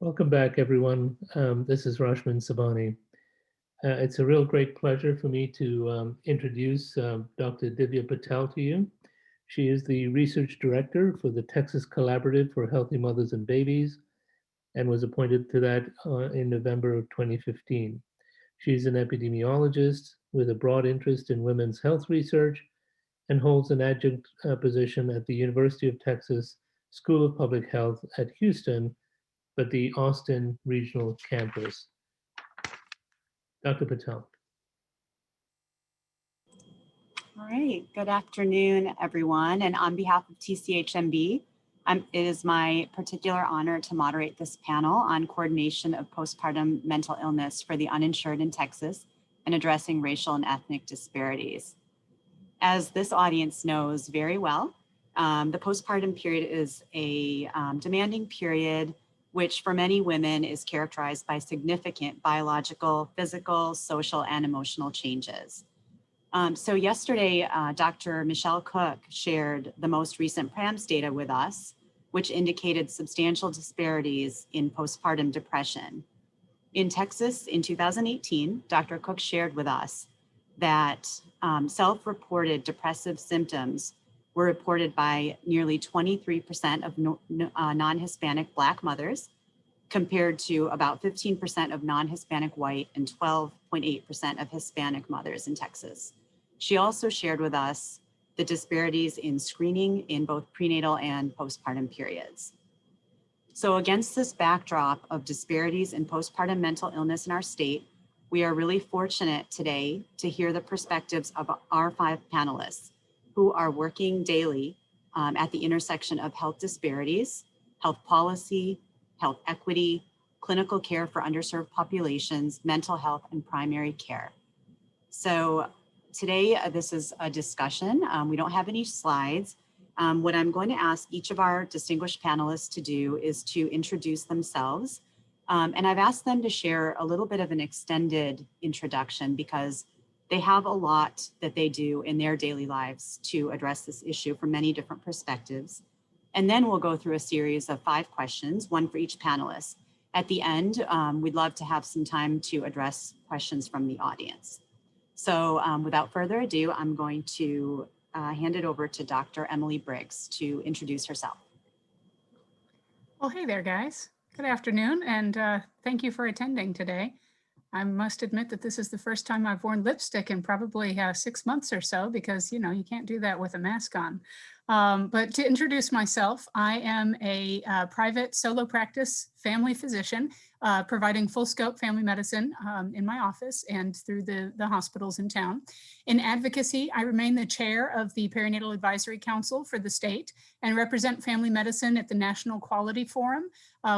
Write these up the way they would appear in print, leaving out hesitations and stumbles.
Welcome back, everyone. This is Rashman Sabani. It's a real great pleasure for me to introduce Dr. Dibia Patel to you. She is the Research Director for the Texas Collaborative for Healthy Mothers and Babies and was appointed to that in November of 2015. She's an epidemiologist with a broad interest in women's health research and holds an adjunct position at the University of Texas School of Public Health at Houston, but the Austin Regional Campus. Dr. Patel. All right, good afternoon, everyone. And on behalf of TCHMB, it is my particular honor to moderate this panel on coordination of postpartum mental illness for the uninsured in Texas and addressing racial and ethnic disparities. As this audience knows very well, the postpartum period is a demanding period which for many women is characterized by significant biological, physical, social, and emotional changes. So yesterday, Dr. Michelle Cook shared the most recent PRAMS data with us, which indicated substantial disparities in postpartum depression. In Texas in 2018, Dr. Cook shared with us that self-reported depressive symptoms were reported by nearly 23% of non-Hispanic Black mothers, compared to about 15% of non-Hispanic white and 12.8% of Hispanic mothers in Texas. She also shared with us the disparities in screening in both prenatal and postpartum periods. So against this backdrop of disparities in postpartum mental illness in our state, we are really fortunate today to hear the perspectives of our 5 panelists who are working daily at the intersection of health disparities, health policy, health equity, clinical care for underserved populations, mental health, and primary care. So today, this is a discussion. We don't have any slides. What I'm going to ask each of our distinguished panelists to do is to introduce themselves. And I've asked them to share a little bit of an extended introduction because they have a lot that they do in their daily lives to address this issue from many different perspectives. And then we'll go through a series of 5 questions, one for each panelist. At the end, we'd love to have some time to address questions from the audience. So without further ado, I'm going to hand it over to Dr. Emily Briggs to introduce herself. Well, hey there, guys. Good afternoon, and thank you for attending today. I must admit that this is the first time I've worn lipstick in probably 6 months or so because, you know, you can't do that with a mask on. But to introduce myself, I am a private solo practice family physician providing full scope family medicine in my office and through the hospitals in town. In advocacy, I remain the chair of the Perinatal Advisory Council for the state and represent family medicine at the National Quality Forum,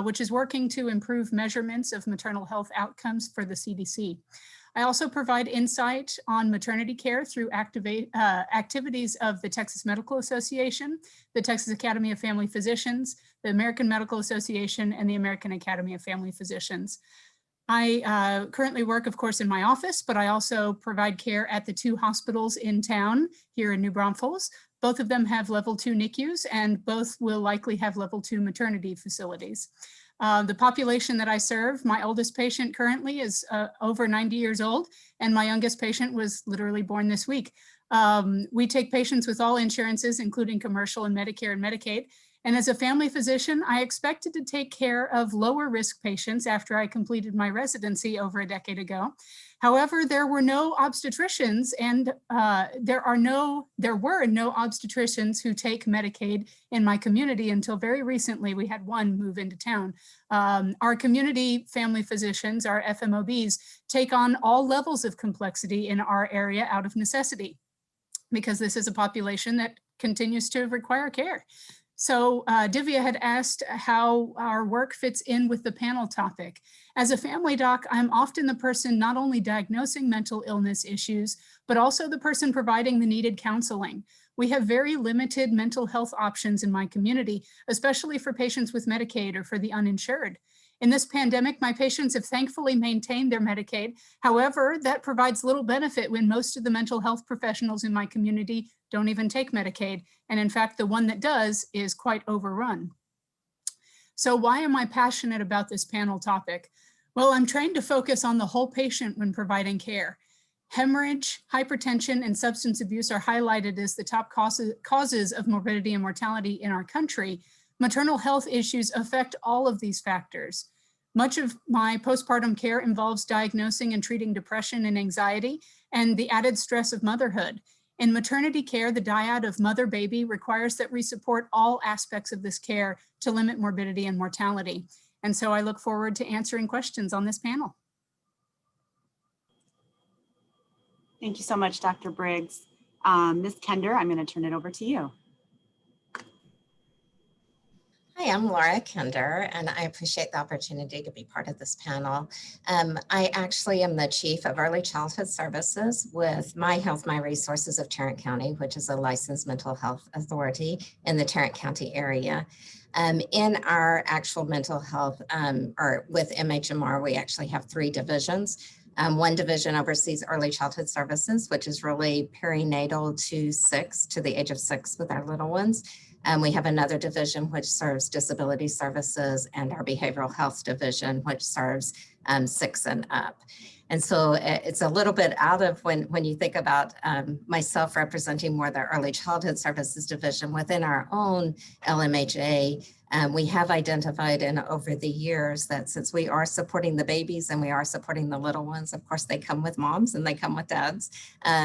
which is working to improve measurements of maternal health outcomes for the CDC. I also provide insight on maternity care through activities of the Texas Medical Association, the Texas Academy of Family Physicians, the American Medical Association, and the American Academy of Family Physicians. I currently work, of course, in my office, but I also provide care at the 2 hospitals in town here in New Braunfels. Both of them have level 2 NICUs, and both will likely have level 2 maternity facilities. The population that I serve, my oldest patient currently is over 90 years old, and my youngest patient was literally born this week. We take patients with all insurances, including commercial and Medicare and Medicaid. And as a family physician, I expected to take care of lower risk patients after I completed my residency over a decade ago. However, there were no obstetricians and there were no obstetricians who take Medicaid in my community until very recently. We had one move into town. Our community family physicians, our FMOBs, take on all levels of complexity in our area out of necessity because this is a population that continues to require care. So Dibia had asked how our work fits in with the panel topic. As a family doc, I'm often the person not only diagnosing mental illness issues, but also the person providing the needed counseling. We have very limited mental health options in my community, especially for patients with Medicaid or for the uninsured. In this pandemic, my patients have thankfully maintained their Medicaid. However, that provides little benefit when most of the mental health professionals in my community don't even take Medicaid. And in fact, the one that does is quite overrun. So why am I passionate about this panel topic? Well, I'm trained to focus on the whole patient when providing care. Hemorrhage, hypertension, and substance abuse are highlighted as the top causes of morbidity and mortality in our country. Maternal health issues affect all of these factors. Much of my postpartum care involves diagnosing and treating depression and anxiety and the added stress of motherhood. In maternity care, the dyad of mother-baby requires that we support all aspects of this care to limit morbidity and mortality. And so I look forward to answering questions on this panel. Thank you so much, Dr. Briggs. Ms. Kender, I'm going to turn it over to you. Hi, I'm Laura Kender, and I appreciate the opportunity to be part of this panel. I actually am the Chief of Early Childhood Services with My Health, My Resources of Tarrant County, which is a licensed mental health authority in the Tarrant County area. In our actual mental health, or with MHMR, we actually have 3 divisions. One division oversees early childhood services, which is really perinatal to the age of 6 with our little ones. We have another division which serves disability services, and our behavioral health division, which serves 6 and up. And so it's a little bit out of when you think about myself representing more the early childhood services division within our own LMHA. We have identified over the years that since we are supporting the babies and we are supporting the little ones, of course, they come with moms and they come with dads.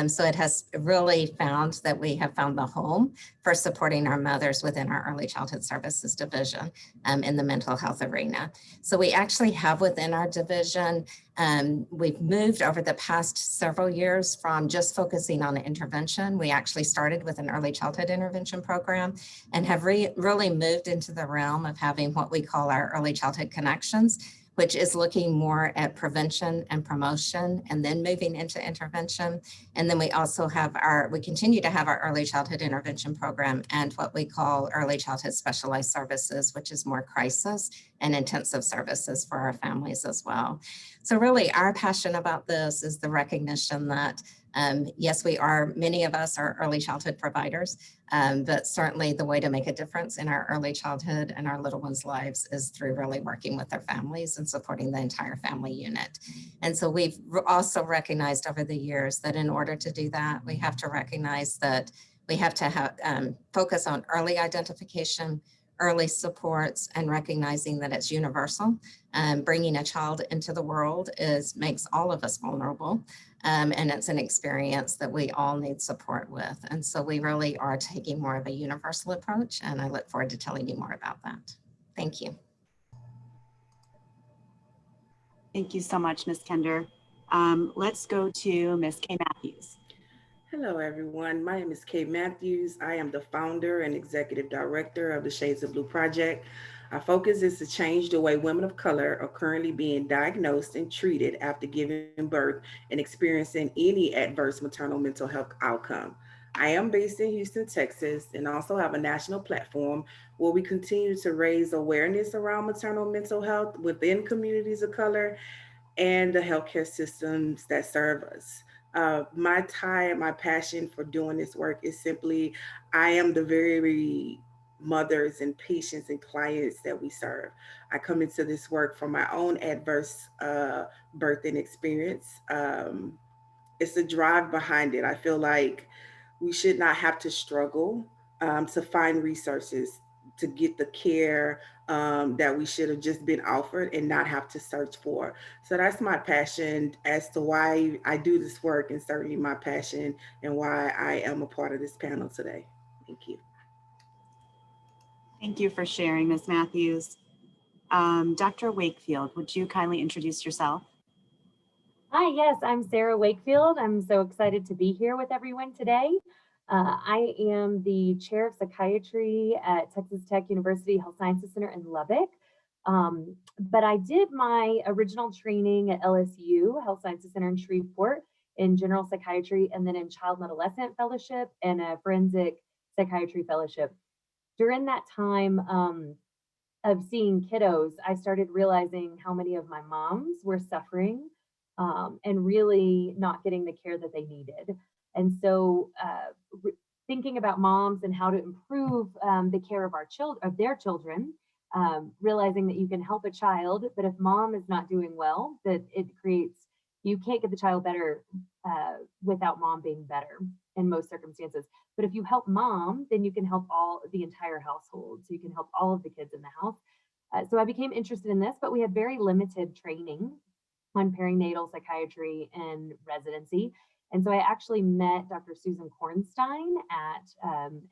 So it has really found that we have found the home for supporting our mothers within our early childhood services division in the mental health arena. So we actually have within our division, we've moved over the past several years from just focusing on intervention. We actually started with an early childhood intervention program and have really moved into the realm of having what we call our early childhood connections, which is looking more at prevention and promotion and then moving into intervention. And then we also have we continue to have our early childhood intervention program and what we call early childhood specialized services, which is more crisis and intensive services for our families as well. So really our passion about this is the recognition that yes, many of us are early childhood providers, but certainly the way to make a difference in our early childhood and our little ones' lives is through really working with their families and supporting the entire family unit. And so we've also recognized over the years that in order to do that, we have to recognize that we have to focus on early identification, early supports, and recognizing that it's universal. Bringing a child into the world makes all of us vulnerable. And it's an experience that we all need support with. And so we really are taking more of a universal approach, and I look forward to telling you more about that. Thank you. Thank you so much, Ms. Kender. Let's go to Ms. Kay Matthews. Hello, everyone. My name is Kay Matthews. I am the founder and executive director of the Shades of Blue Project. Our focus is to change the way women of color are currently being diagnosed and treated after giving birth and experiencing any adverse maternal mental health outcome. I am based in Houston, Texas, and also have a national platform where we continue to raise awareness around maternal mental health within communities of color and the healthcare systems that serve us. My passion for doing this work is simply, I am the very mothers and patients and clients that we serve. I come into this work from my own adverse birthing experience. It's a drive behind it. I feel like we should not have to struggle to find resources to get the care that we should have just been offered and not have to search for. So that's my passion as to why I do this work, and certainly my passion and why I am a part of this panel today. Thank you. Thank you for sharing, Ms. Matthews. Dr. Wakefield, would you kindly introduce yourself? Hi, yes, I'm Sarah Wakefield. I'm so excited to be here with everyone today. I am the chair of psychiatry at Texas Tech University Health Sciences Center in Lubbock. But I did my original training at LSU Health Sciences Center in Shreveport in general psychiatry, and then in child and adolescent fellowship and a forensic psychiatry fellowship. During that time of seeing kiddos, I started realizing how many of my moms were suffering and really not getting the care that they needed. And so thinking about moms and how to improve the care of their children, realizing that you can help a child, but if mom is not doing well, that it creates, you can't get the child better without mom being better in most circumstances. But if you help mom, then you can help the entire household. So you can help all of the kids in the house. So I became interested in this, but we had very limited training on perinatal psychiatry in residency. And so I actually met Dr. Susan Kornstein at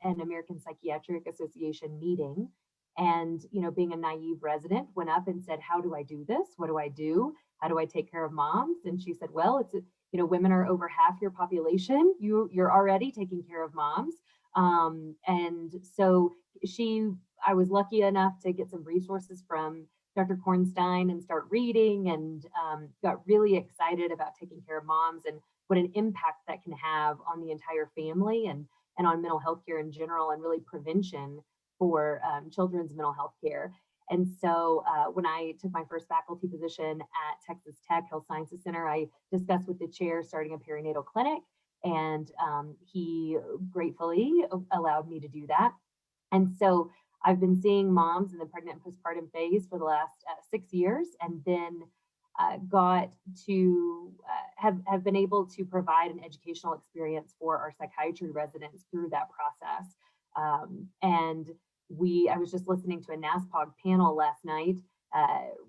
an American Psychiatric Association meeting. And, being a naive resident, went up and said, how do I do this? What do I do? How do I take care of moms? And she said, well, it's, women are over half your population. You're already taking care of moms. And so I was lucky enough to get some resources from Dr. Kornstein and start reading, and got really excited about taking care of moms and what an impact that can have on the entire family and on mental health care in general, and really prevention for children's mental health care. And so when I took my first faculty position at Texas Tech Health Sciences Center, I discussed with the chair starting a perinatal clinic, and he gratefully allowed me to do that. And so I've been seeing moms in the pregnant and postpartum phase for the last 6 years, and then got to have been able to provide an educational experience for our psychiatry residents through that process. And I was just listening to a NASPOG panel last night,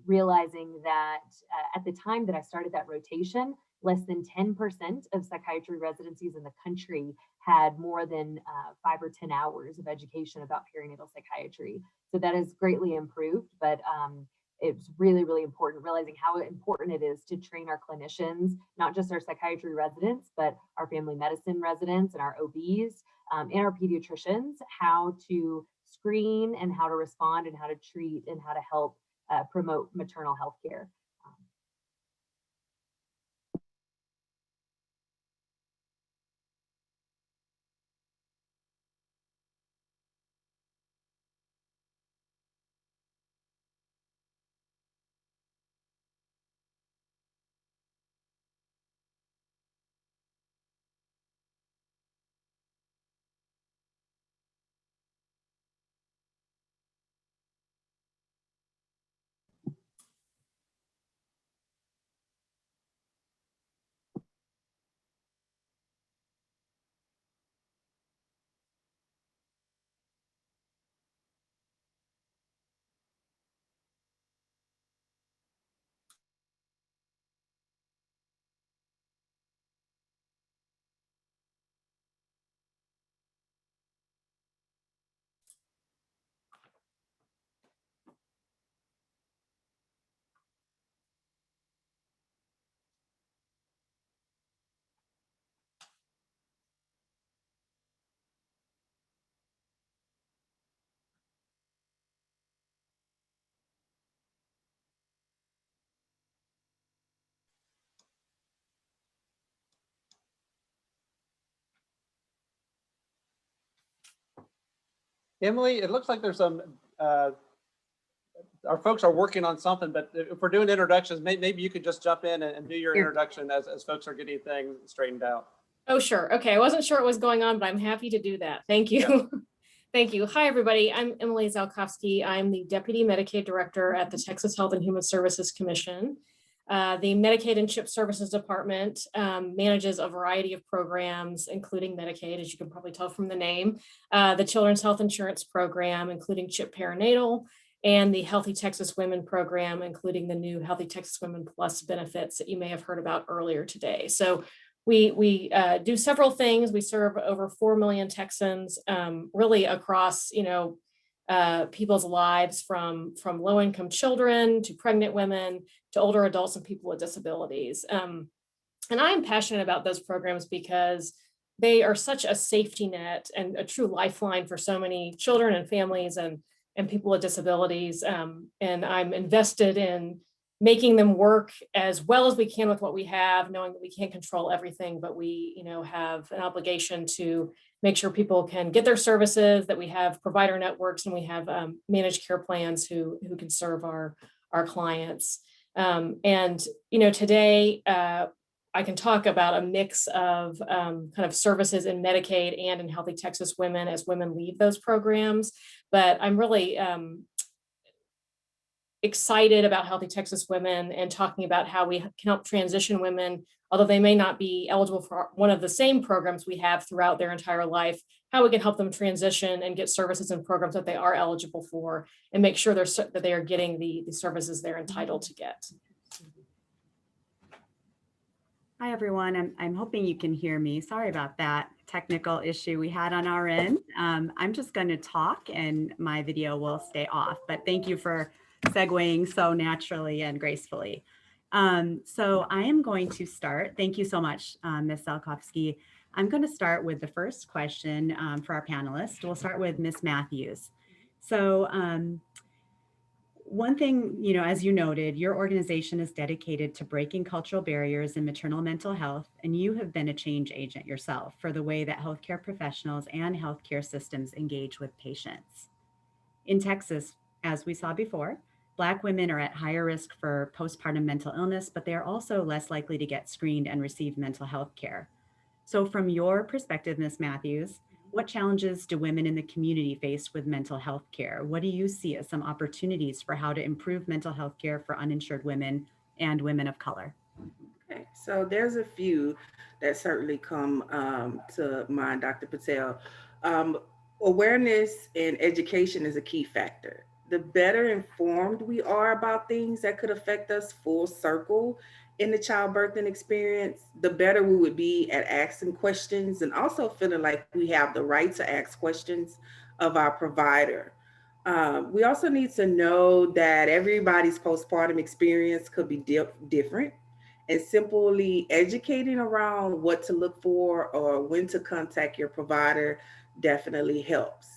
realizing that at the time that I started that rotation, less than 10% of psychiatry residencies in the country had more than 5 or 10 hours of education about perinatal psychiatry. So that has greatly improved, but it's really, really important, realizing how important it is to train our clinicians, not just our psychiatry residents, but our family medicine residents and our OBs and our pediatricians, how to screen and how to respond and how to treat and how to help promote maternal health care. Emily, it looks like there's some, our folks are working on something, but if we're doing introductions, maybe you could just jump in and do your introduction as folks are getting things straightened out. Oh, sure. Okay. I wasn't sure what was going on, but I'm happy to do that. Thank you. Yeah. Thank you. Hi, everybody. I'm Emily Zalkowski. I'm the Deputy Medicaid Director at the Texas Health and Human Services Commission. The Medicaid and CHIP Services Department manages a variety of programs, including Medicaid, as you can probably tell from the name, the Children's Health Insurance Program, including CHIP Perinatal, and the Healthy Texas Women Program, including the new Healthy Texas Women Plus benefits that you may have heard about earlier today. So we do several things. We serve over 4 million Texans, really across, people's lives from low-income children to pregnant women to older adults and people with disabilities. And I am passionate about those programs because they are such a safety net and a true lifeline for so many children and families and people with disabilities. And I'm invested in making them work as well as we can with what we have, knowing that we can't control everything, but we, have an obligation to make sure people can get their services, that we have provider networks, and we have managed care plans who can serve our clients. And today I can talk about a mix of kind of services in Medicaid and in Healthy Texas Women as women leave those programs. But I'm really excited about Healthy Texas Women and talking about how we can help transition women, although they may not be eligible for one of the same programs we have throughout their entire life, how we can help them transition and get services and programs that they are eligible for and make sure that they are getting the services they're entitled to get. Hi, everyone. I'm hoping you can hear me. Sorry about that technical issue we had on our end. I'm just going to talk and my video will stay off, but thank you for segueing so naturally and gracefully. So I am going to start. Thank you so much, Ms. Salkowski. I'm going to start with the first question for our panelists. We'll start with Ms. Matthews. So one thing, as you noted, your organization is dedicated to breaking cultural barriers in maternal mental health, and you have been a change agent yourself for the way that healthcare professionals and healthcare systems engage with patients. In Texas, as we saw before, Black women are at higher risk for postpartum mental illness, but they are also less likely to get screened and receive mental health care. So from your perspective, Ms. Matthews, what challenges do women in the community face with mental health care? What do you see as some opportunities for how to improve mental health care for uninsured women and women of color? Okay, so there's a few that certainly come to mind, Dr. Patel. Awareness and education is a key factor. The better informed we are about things that could affect us full circle in the childbirthing experience, the better we would be at asking questions and also feeling like we have the right to ask questions of our provider. We also need to know that everybody's postpartum experience could be different, and simply educating around what to look for or when to contact your provider definitely helps.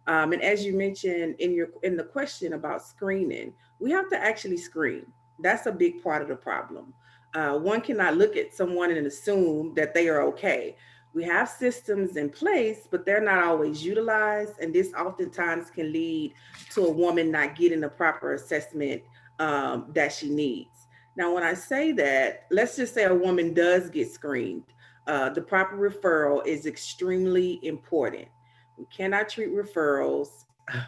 And as you mentioned in the question about screening, we have to actually screen. That's a big part of the problem. One cannot look at someone and assume that they are okay. We have systems in place, but they're not always utilized, and this oftentimes can lead to a woman not getting the proper assessment that she needs. Now, when I say that, let's just say a woman does get screened. The proper referral is extremely important. We cannot treat referrals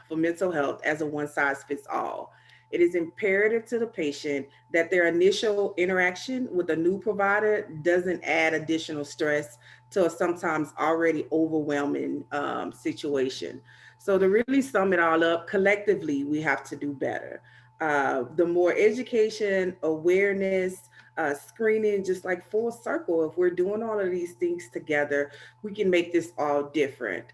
for mental health as a one size fits all. It is imperative to the patient that their initial interaction with a new provider doesn't add additional stress to a sometimes already overwhelming situation. So to really sum it all up, collectively, we have to do better. The more education, awareness, screening, just like full circle, if we're doing all of these things together, we can make this all different.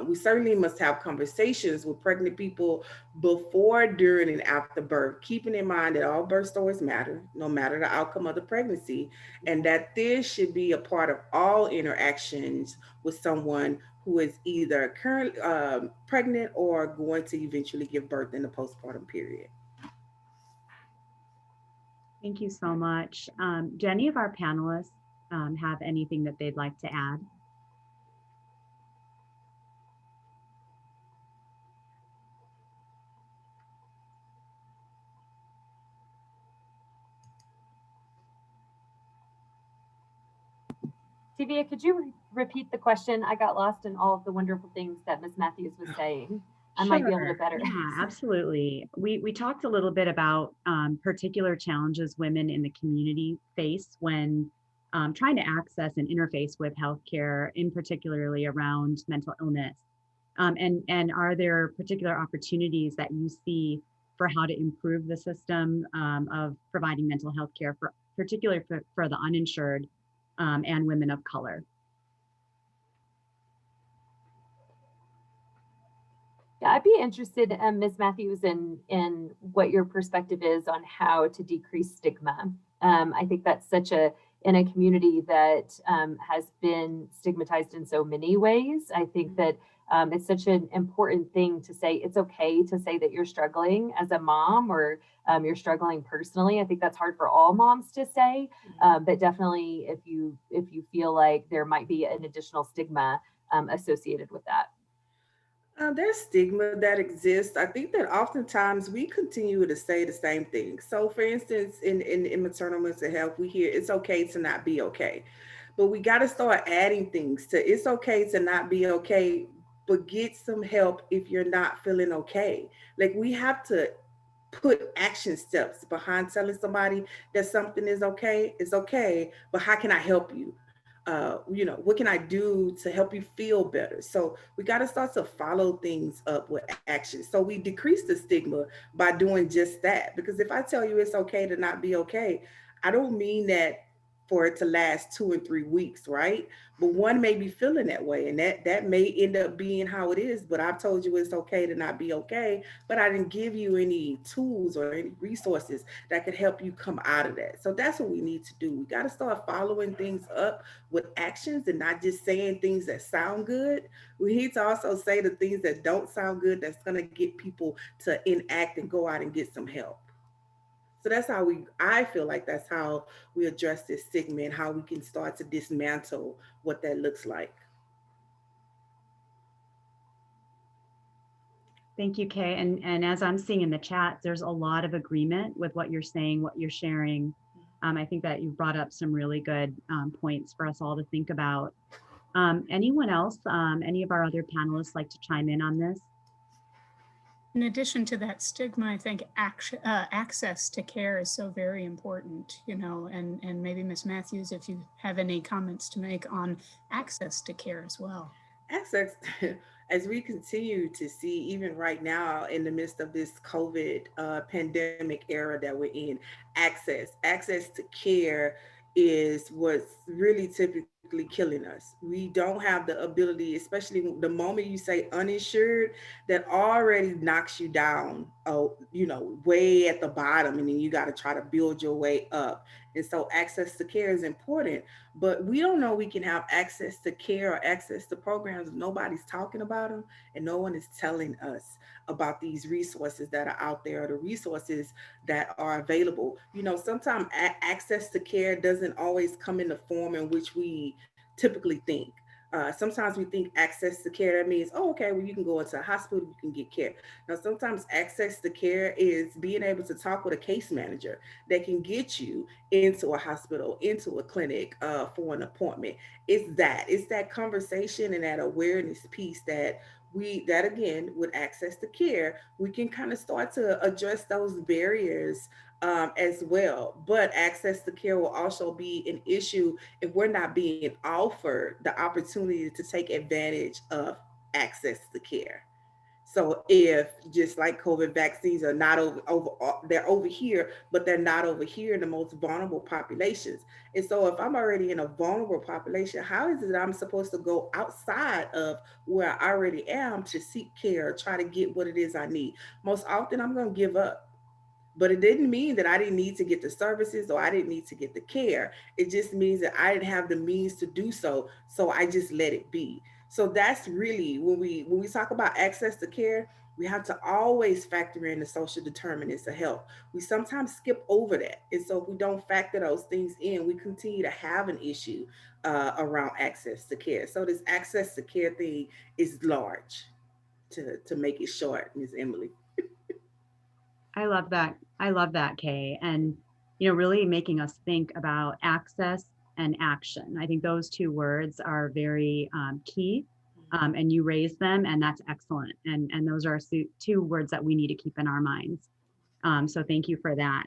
We certainly must have conversations with pregnant people before, during, and after birth, keeping in mind that all birth stories matter, no matter the outcome of the pregnancy, and that this should be a part of all interactions with someone who is either currently pregnant or going to eventually give birth in the postpartum period. Thank you so much. Do any of our panelists have anything that they'd like to add? Dibia, could you repeat the question? I got lost in all of the wonderful things that Ms. Matthews was saying. I might be able to better. Yeah, absolutely. We talked a little bit about particular challenges women in the community face when trying to access and interface with healthcare, in particularly around mental illness. And are there particular opportunities that you see for how to improve the system of providing mental health care, particularly for the uninsured and women of color? Yeah, I'd be interested, Ms. Matthews, in what your perspective is on how to decrease stigma. I think that's in a community that has been stigmatized in so many ways. I think that it's such an important thing to say. It's okay to say that you're struggling as a mom or you're struggling personally. I think that's hard for all moms to say, but definitely if you feel like there might be an additional stigma associated with that. There's stigma that exists. I think that oftentimes we continue to say the same thing. So for instance, in maternal mental health, we hear it's okay to not be okay. But we got to start adding things to it's okay to not be okay, but get some help if you're not feeling okay. Like we have to put action steps behind telling somebody that something is okay. It's okay, but how can I help you? What can I do to help you feel better? So we got to start to follow things up with action. So we decrease the stigma by doing just that. Because if I tell you it's okay to not be okay, I don't mean that for it to last 2 and 3 weeks, right? But one may be feeling that way, and that may end up being how it is. But I've told you it's okay to not be okay, but I didn't give you any tools or any resources that could help you come out of that. So that's what we need to do. We got to start following things up with actions and not just saying things that sound good. We need to also say the things that don't sound good that's going to get people to enact and go out and get some help. So that's how I feel like that's how we address this stigma and how we can start to dismantle what that looks like. Thank you, Kay. And as I'm seeing in the chat, there's a lot of agreement with what you're saying, what you're sharing. I think that you brought up some really good points for us all to think about. Anyone else, any of our other panelists like to chime in on this? In addition to that stigma, I think access to care is so very important, and maybe Ms. Matthews, if you have any comments to make on access to care as well. Access, as we continue to see, even right now in the midst of this COVID pandemic era that we're in, access to care is what's really typically killing us. We don't have the ability, especially the moment you say uninsured, that already knocks you down, way at the bottom, and then you got to try to build your way up. And so access to care is important, but we don't know we can have access to care or access to programs if nobody's talking about them and no one is telling us about these resources that are out there, or the resources that are available. Sometimes access to care doesn't always come in the form in which we typically think. Sometimes we think access to care, that means, oh, okay, well, you can go into a hospital, you can get care. Now, sometimes access to care is being able to talk with a case manager that can get you into a hospital, into a clinic for an appointment. It's that conversation and that awareness piece that again, with access to care, we can kind of start to address those barriers as well. But access to care will also be an issue if we're not being offered the opportunity to take advantage of access to care. So if, just like COVID vaccines are not they're over here, but they're not over here in the most vulnerable populations. And so if I'm already in a vulnerable population, how is it that I'm supposed to go outside of where I already am to seek care, try to get what it is I need? Most often I'm going to give up. But it didn't mean that I didn't need to get the services or I didn't need to get the care. It just means that I didn't have the means to do so. So I just let it be. So that's really, when we talk about access to care, we have to always factor in the social determinants of health. We sometimes skip over that. And so if we don't factor those things in, we continue to have an issue around access to care. So this access to care thing is large, to make it short, Ms. Emily. I love that, Kay. And, really making us think about access and action. I think those two words are very key, and you raised them, and that's excellent. And those are two words that we need to keep in our minds. So thank you for that.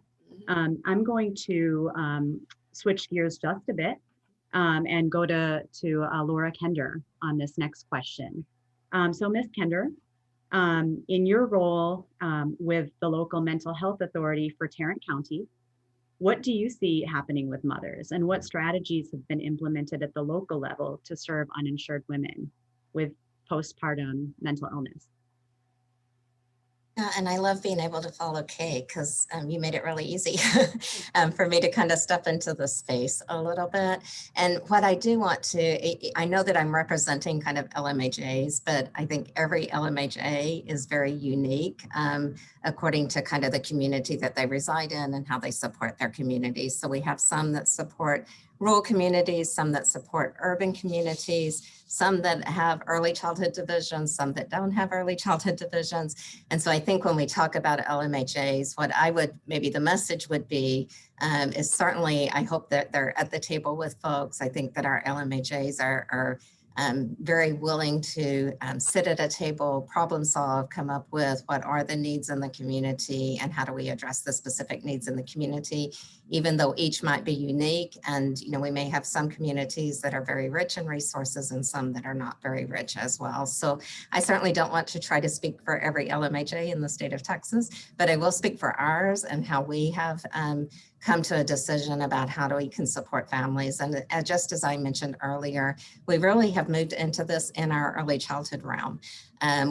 I'm going to switch gears just a bit and go to Laura Kender on this next question. So Ms. Kender, in your role with the local mental health authority for Tarrant County, what do you see happening with mothers, and what strategies have been implemented at the local level to serve uninsured women with postpartum mental illness? And I love being able to follow Kay because you made it really easy for me to kind of step into the space a little bit. And what I do want to, I know that I'm representing kind of LMHAs, but I think every LMHA is very unique according to kind of the community that they reside in and how they support their communities. So we have some that support rural communities, some that support urban communities, some that have early childhood divisions, some that don't have early childhood divisions. And so I think when we talk about LMHAs, what I would, maybe the message would be, is certainly, I hope that they're at the table with folks. I think that our LMHAs are very willing to sit at a table, problem solve, come up with what are the needs in the community and how do we address the specific needs in the community, even though each might be unique. And, you know, we may have some communities that are very rich in resources and some that are not very rich as well. So I certainly don't want to try to speak for every LMHA in the state of Texas, but I will speak for ours and how we have come to a decision about how we can support families. And just as I mentioned earlier, we really have moved into this in our early childhood realm.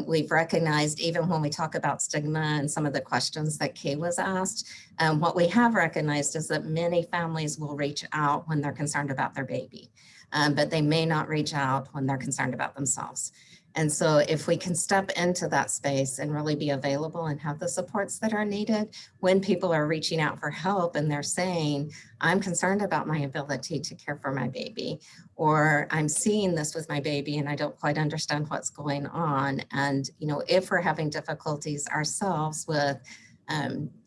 We've recognized, even when we talk about stigma and some of the questions that Kay was asked, what we have recognized is that many families will reach out when they're concerned about their baby, but they may not reach out when they're concerned about themselves. And so if we can step into that space and really be available and have the supports that are needed when people are reaching out for help and they're saying, I'm concerned about my ability to care for my baby, or I'm seeing this with my baby and I don't quite understand what's going on. And, you know, if we're having difficulties ourselves with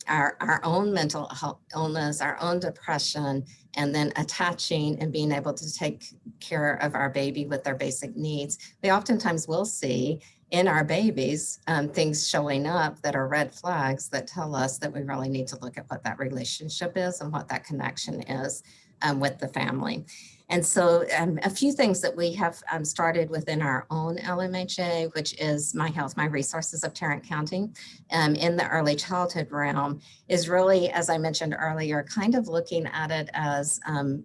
our own mental health illness, our own depression, and then attaching and being able to take care of our baby with their basic needs, we oftentimes will see in our babies things showing up that are red flags that tell us that we really need to look at what that relationship is and what that connection is with the family. And so a few things that we have started within our own LMHA, which is My Health, My Resources of Tarrant County, in the early childhood realm, is really, as I mentioned earlier, kind of looking at it as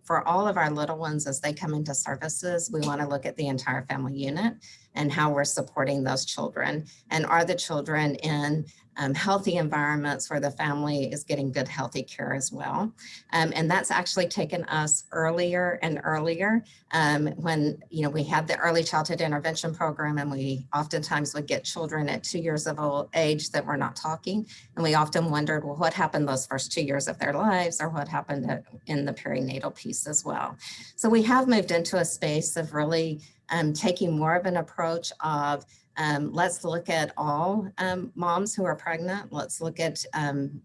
for all of our little ones as they come into services, we want to look at the entire family unit and how we're supporting those children. And are the children in healthy environments where the family is getting good, healthy care as well. And that's actually taken us earlier and earlier when, you know, we had the early childhood intervention program, and we oftentimes would get children at 2 years of age that were not talking. And we often wondered, well, what happened those first 2 years of their lives, or what happened in the perinatal piece as well. So we have moved into a space of really taking more of an approach of let's look at all moms who are pregnant. Let's look at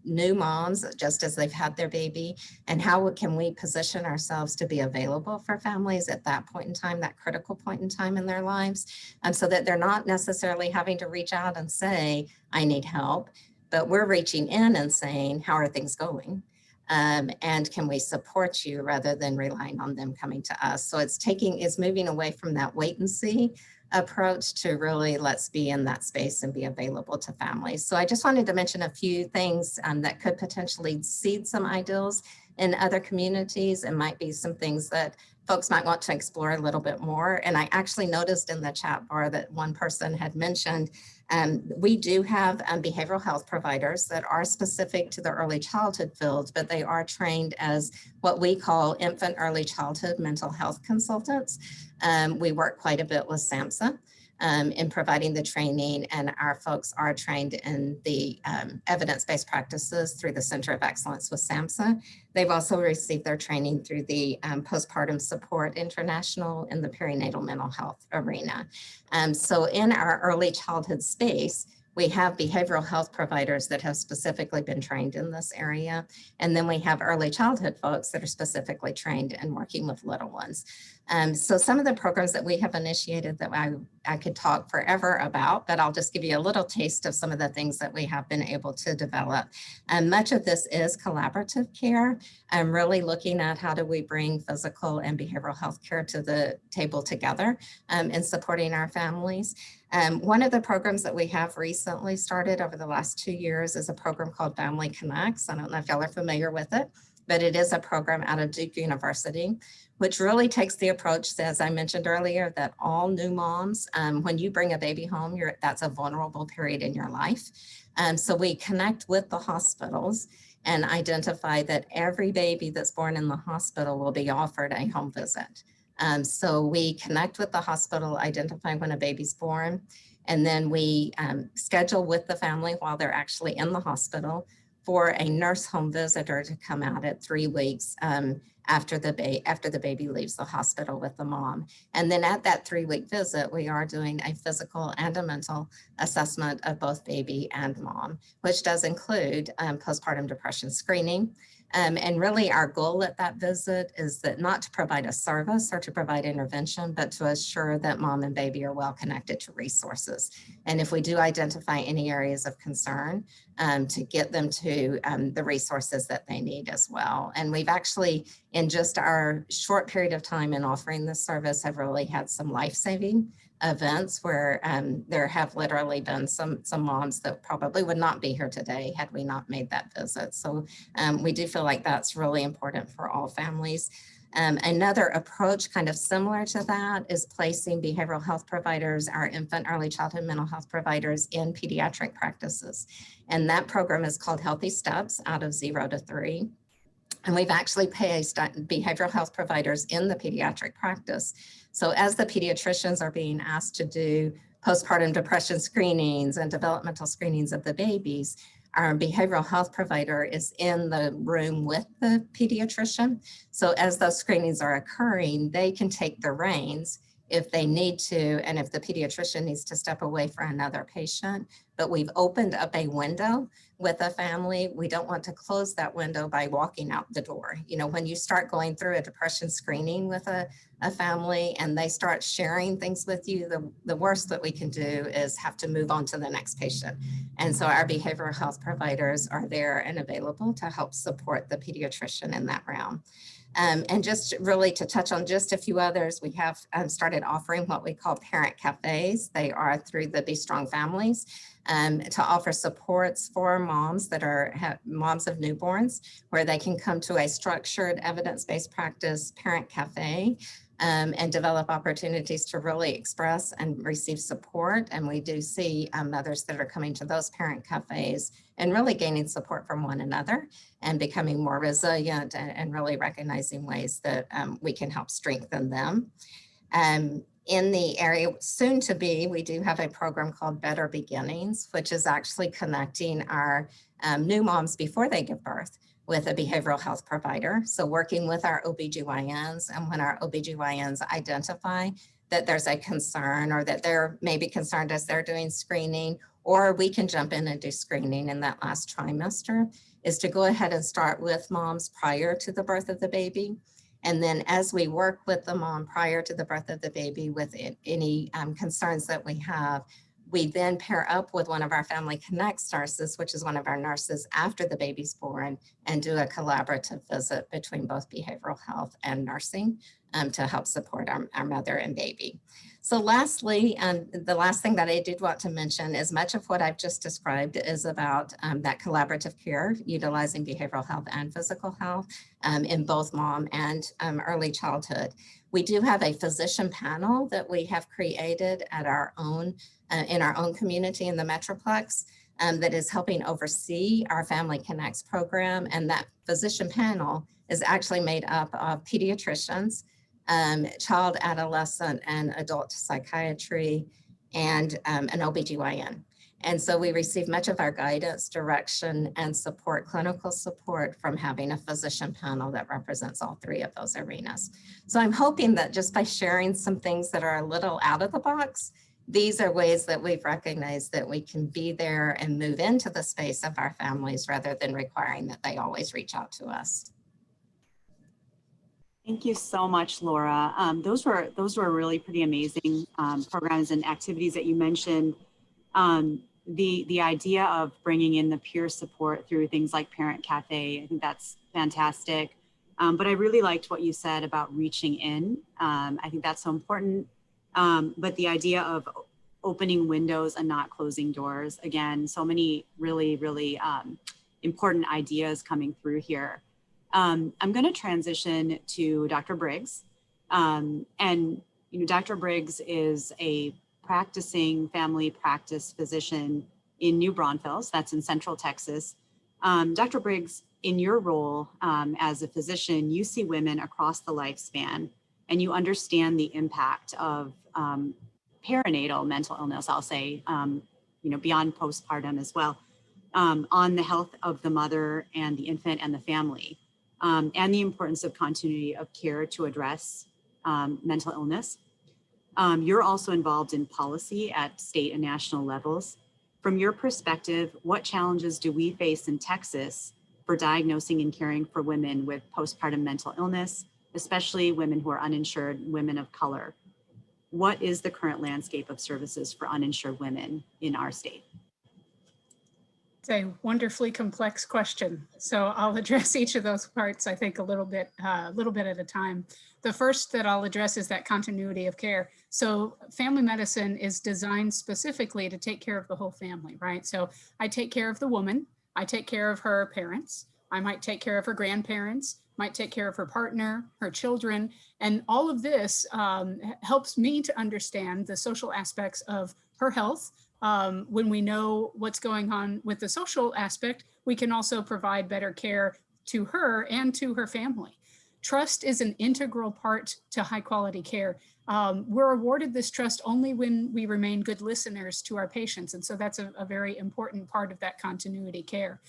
new moms just as they've had their baby, and how can we position ourselves to be available for families at that point in time, that critical point in time in their lives, so that they're not necessarily having to reach out and say, I need help, but we're reaching in and saying, how are things going? And can we support you, rather than relying on them coming to us? So it's moving away from that wait and see approach to really let's be in that space and be available to families. So I just wanted to mention a few things that could potentially seed some ideals in other communities, and might be some things that folks might want to explore a little bit more. And I actually noticed in the chat bar that one person had mentioned we do have behavioral health providers that are specific to the early childhood field, but they are trained as what we call infant early childhood mental health consultants. We work quite a bit with SAMHSA in providing the training, and our folks are trained in the evidence-based practices through the Center of Excellence with SAMHSA. They've also received their training through the Postpartum Support International in the perinatal mental health arena. So in our early childhood space, we have behavioral health providers that have specifically been trained in this area. And then we have early childhood folks that are specifically trained in working with little ones. So some of the programs that we have initiated that I could talk forever about, but I'll just give you a little taste of some of the things that we have been able to develop. Much of this is collaborative care. I'm really looking at how do we bring physical and behavioral health care to the table together in supporting our families. One of the programs that we have recently started over the last 2 years is a program called Family Connects. I don't know if y'all are familiar with it, but it is a program out of Duke University, which really takes the approach, as I mentioned earlier, that all new moms, when you bring a baby home, that's a vulnerable period in your life. So we connect with the hospitals and identify that every baby that's born in the hospital will be offered a home visit. So we connect with the hospital, identify when a baby's born, and then we schedule with the family while they're actually in the hospital for a nurse home visitor to come out at 3 weeks after the baby leaves the hospital with the mom. And then at that 3-week visit, we are doing a physical and a mental assessment of both baby and mom, which does include postpartum depression screening. And really our goal at that visit is that not to provide a service or to provide intervention, but to assure that mom and baby are well connected to resources. And if we do identify any areas of concern, to get them to the resources that they need as well. And we've actually, in just our short period of time in offering this service, have really had some life-saving events where there have literally been some moms that probably would not be here today had we not made that visit. So we do feel like that's really important for all families. Another approach kind of similar to that is placing behavioral health providers, our infant early childhood mental health providers, in pediatric practices. And that program is called Healthy Steps out of 0 to 3. And we've actually placed behavioral health providers in the pediatric practice. So as the pediatricians are being asked to do postpartum depression screenings and developmental screenings of the babies, our behavioral health provider is in the room with the pediatrician. So as those screenings are occurring, they can take the reins if they need to, and if the pediatrician needs to step away for another patient. But we've opened up a window with a family. We don't want to close that window by walking out the door. You know, when you start going through a depression screening with a family and they start sharing things with you, the worst that we can do is have to move on to the next patient. And so our behavioral health providers are there and available to help support the pediatrician in that realm. And just really to touch on just a few others, we have started offering what we call parent cafes. They are through the Be Strong Families to offer supports for moms that are moms of newborns, where they can come to a structured evidence-based practice parent cafe and develop opportunities to really express and receive support. And we do see mothers that are coming to those parent cafes and really gaining support from one another and becoming more resilient and really recognizing ways that we can help strengthen them. In the area soon to be, we do have a program called Better Beginnings, which is actually connecting our new moms before they give birth with a behavioral health provider. So working with our OBGYNs, and when our OBGYNs identify that there's a concern or that they're maybe concerned as they're doing screening, or we can jump in and do screening in that last trimester, is to go ahead and start with moms prior to the birth of the baby. And then as we work with the mom prior to the birth of the baby with any concerns that we have, we then pair up with one of our Family Connects nurses, which is one of our nurses after the baby's born, and do a collaborative visit between both behavioral health and nursing to help support our mother and baby. So lastly, the last thing that I did want to mention is much of what I've just described is about that collaborative care, utilizing behavioral health and physical health in both mom and early childhood. We do have a physician panel that we have created at our own, in our own community in the Metroplex that is helping oversee our Family Connects program. And that physician panel is actually made up of pediatricians, child, adolescent, and adult psychiatry, and an OBGYN. And so we receive much of our guidance, direction, and support, clinical support, from having a physician panel that represents all three of those arenas. So I'm hoping that just by sharing some things that are a little out of the box, these are ways that we've recognized that we can be there and move into the space of our families rather than requiring that they always reach out to us. Thank you so much, Laura. Those were really pretty amazing programs and activities that you mentioned. The idea of bringing in the peer support through things like Parent Cafe, I think that's fantastic. But I really liked what you said about reaching in. I think that's so important. But the idea of opening windows and not closing doors, again, so many really, really important ideas coming through here. I'm going to transition to Dr. Briggs. And Dr. Briggs is a practicing family practice physician in New Braunfels, that's in Central Texas. Dr. Briggs, in your role as a physician, you see women across the lifespan, and you understand the impact of perinatal mental illness, I'll say, beyond postpartum as well, on the health of the mother and the infant and the family, and the importance of continuity of care to address mental illness. You're also involved in policy at state and national levels. From your perspective, what challenges do we face in Texas for diagnosing and caring for women with postpartum mental illness, especially women who are uninsured, women of color. What is the current landscape of services for uninsured women in our state? It's a wonderfully complex question. So I'll address each of those parts, I think, a little bit at a time. The first that I'll address is that continuity of care. So family medicine is designed specifically to take care of the whole family, right? So I take care of the woman, I take care of her parents, I might take care of her grandparents, might take care of her partner, her children, and all of this helps me to understand the social aspects of her health. When we know what's going on with the social aspect, we can also provide better care to her and to her family. Trust is an integral part to high quality care. We're awarded this trust only when we remain good listeners to our patients. And so that's a very important part of that continuity care.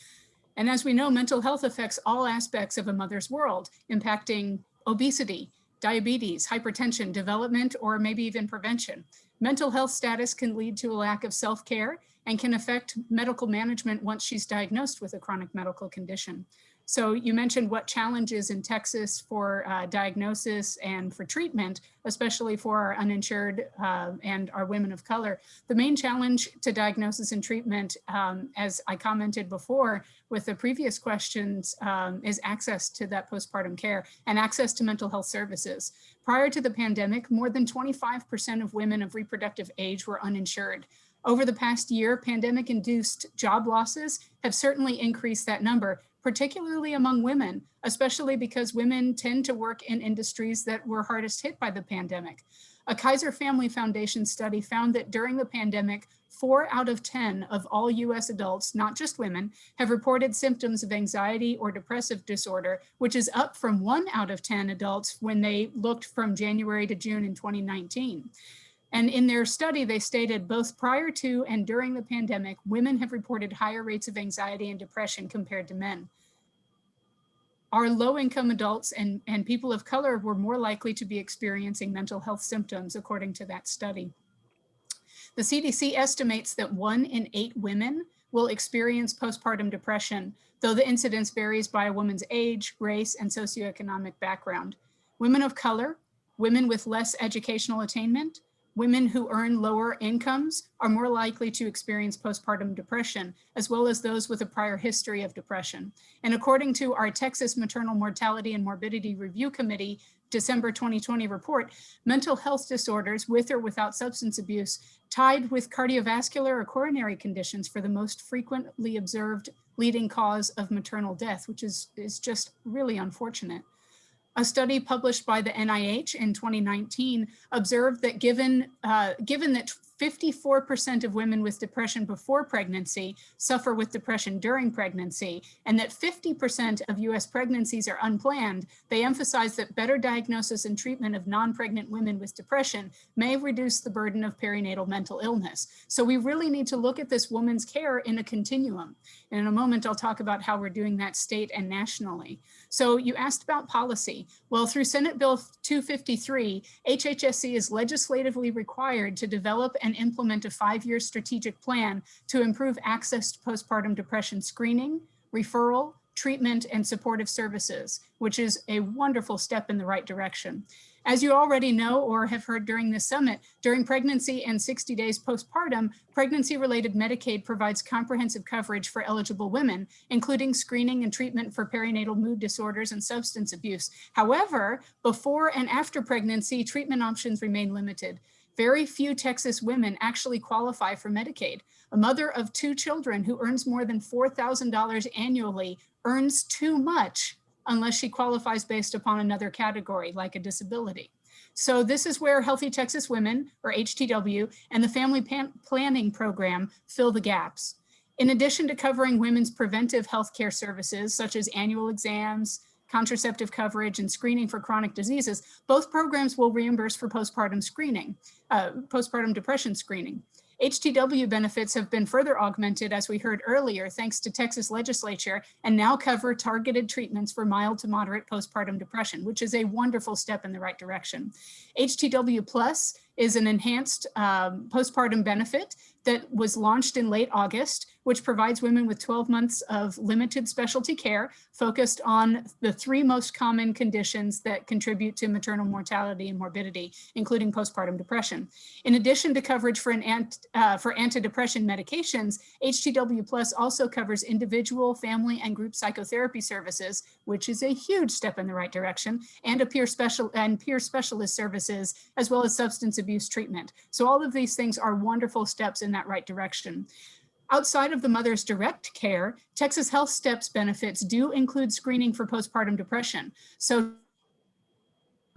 And as we know, mental health affects all aspects of a mother's world, impacting obesity, diabetes, hypertension, development, or maybe even prevention. Mental health status can lead to a lack of self-care and can affect medical management once she's diagnosed with a chronic medical condition. So you mentioned what challenges in Texas for diagnosis and for treatment, especially for our uninsured and our women of color. The main challenge to diagnosis and treatment, as I commented before with the previous questions, is access to that postpartum care and access to mental health services. Prior to the pandemic, more than 25% of women of reproductive age were uninsured. Over the past year, pandemic-induced job losses have certainly increased that number, particularly among women, especially because women tend to work in industries that were hardest hit by the pandemic. A Kaiser Family Foundation study found that during the pandemic, 4 out of 10 of all US adults, not just women, have reported symptoms of anxiety or depressive disorder, which is up from 1 out of 10 adults when they looked from January to June in 2019. And in their study, they stated both prior to and during the pandemic, women have reported higher rates of anxiety and depression compared to men. Our low-income adults and people of color were more likely to be experiencing mental health symptoms, according to that study. The CDC estimates that 1 in 8 women will experience postpartum depression, though the incidence varies by a woman's age, race, and socioeconomic background. Women of color, women with less educational attainment, women who earn lower incomes are more likely to experience postpartum depression, as well as those with a prior history of depression. And according to our Texas Maternal Mortality and Morbidity Review Committee December 2020 report, mental health disorders with or without substance abuse tied with cardiovascular or coronary conditions for the most frequently observed leading cause of maternal death, which is just really unfortunate. A study published by the NIH in 2019 observed that given that 54% of women with depression before pregnancy suffer with depression during pregnancy, and that 50% of US pregnancies are unplanned, they emphasize that better diagnosis and treatment of non-pregnant women with depression may reduce the burden of perinatal mental illness. So we really need to look at this woman's care in a continuum. And in a moment, I'll talk about how we're doing that state and nationally. So you asked about policy. Well, through Senate Bill 253, HHSC is legislatively required to develop and implement a 5-year strategic plan to improve access to postpartum depression screening, referral, treatment, and supportive services, which is a wonderful step in the right direction. As you already know or have heard during this summit, during pregnancy and 60 days postpartum, pregnancy-related Medicaid provides comprehensive coverage for eligible women, including screening and treatment for perinatal mood disorders and substance abuse. However, before and after pregnancy, treatment options remain limited. Very few Texas women actually qualify for Medicaid. A mother of 2 children who earns more than $4,000 annually earns too much unless she qualifies based upon another category like a disability. So this is where Healthy Texas Women, or HTW, and the Family Planning Program fill the gaps. In addition to covering women's preventive healthcare services, such as annual exams, contraceptive coverage, and screening for chronic diseases, both programs will reimburse for postpartum screening, postpartum depression screening. HTW benefits have been further augmented, as we heard earlier, thanks to Texas legislature, and now cover targeted treatments for mild to moderate postpartum depression, which is a wonderful step in the right direction. HTW Plus is an enhanced postpartum benefit that was launched in late August, which provides women with 12 months of limited specialty care focused on the 3 most common conditions that contribute to maternal mortality and morbidity, including postpartum depression. In addition to coverage for antidepressant medications, HTW Plus also covers individual, family, and group psychotherapy services, which is a huge step in the right direction, and peer specialist services, as well as substance abuse treatment. So all of these things are wonderful steps in that right direction. Outside of the mother's direct care, Texas Health Steps benefits do include screening for postpartum depression. So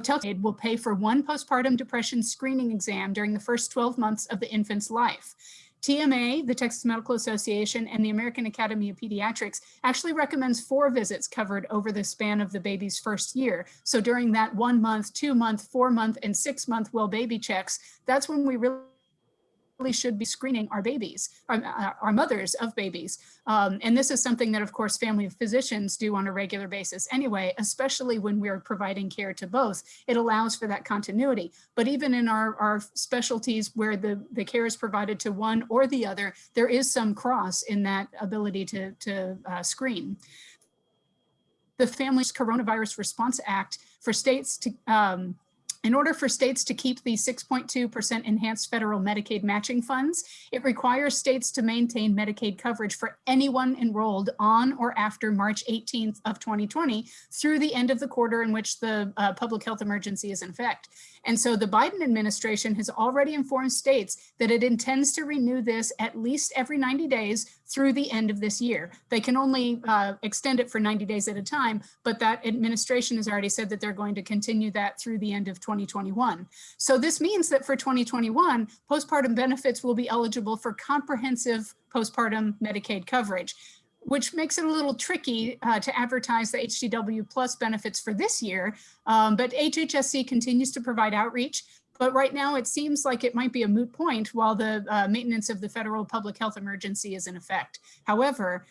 Telehealth will pay for 1 postpartum depression screening exam during the first 12 months of the infant's life. TMA, the Texas Medical Association, and the American Academy of Pediatrics actually recommends 4 visits covered over the span of the baby's first year. So during that 1 month, 2 month, 4 month, and 6 month well baby checks, that's when we really should be screening our babies, our mothers of babies. And this is something that, of course, family physicians do on a regular basis anyway, especially when we're providing care to both. It allows for that continuity. But even in our specialties where the care is provided to one or the other, there is some cross in that ability to screen. The Family's Coronavirus Response Act for states to in order for states to keep the 6.2% enhanced federal Medicaid matching funds, it requires states to maintain Medicaid coverage for anyone enrolled on or after March 18th of 2020 through the end of the quarter in which the public health emergency is in effect. And so the Biden administration has already informed states that it intends to renew this at least every 90 days through the end of this year. They can only extend it for 90 days at a time, but that administration has already said that they're going to continue that through the end of 2021. So this means that for 2021, postpartum benefits will be eligible for comprehensive postpartum Medicaid coverage, which makes it a little tricky to advertise the HTW Plus benefits for this year. But HHSC continues to provide outreach. But right now, it seems like it might be a moot point while the maintenance of the federal public health emergency is in effect. However,